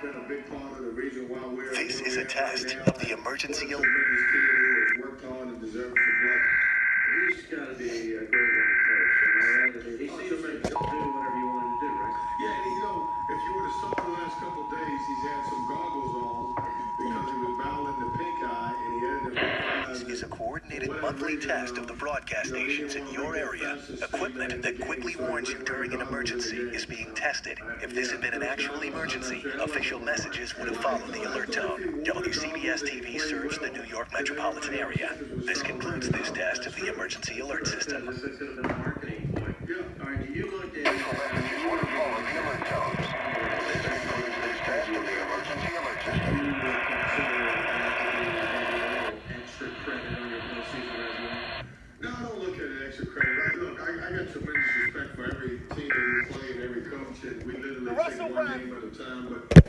been a big part of the reason why we're. This is a test of the emergency alert. Worked hard and deserves some blood. He's got to be a great one to coach. He seems to do whatever you want him to do, right? Yeah, and if you would have saw the last couple of days, he's had some goggles on because he was battling the pink eye, and he had to. This is a coordinated monthly test of the broadcast stations in your area. Equipment that quickly warns you during an emergency is being tested. If this had been an actual emergency, official messages would have followed the alert tone. WCBS TV serves the New York metropolitan area. This concludes this test of the emergency alert system. This could have been a marketing point. Yeah. All right, do you look at Official messages would have followed the alert tones. This concludes this test of the emergency alert system. extra credit on your postseason resume? No, I don't look at it extra credit. Look, I got tremendous respect for every team that we play and every coach, and we literally take one game at a time. But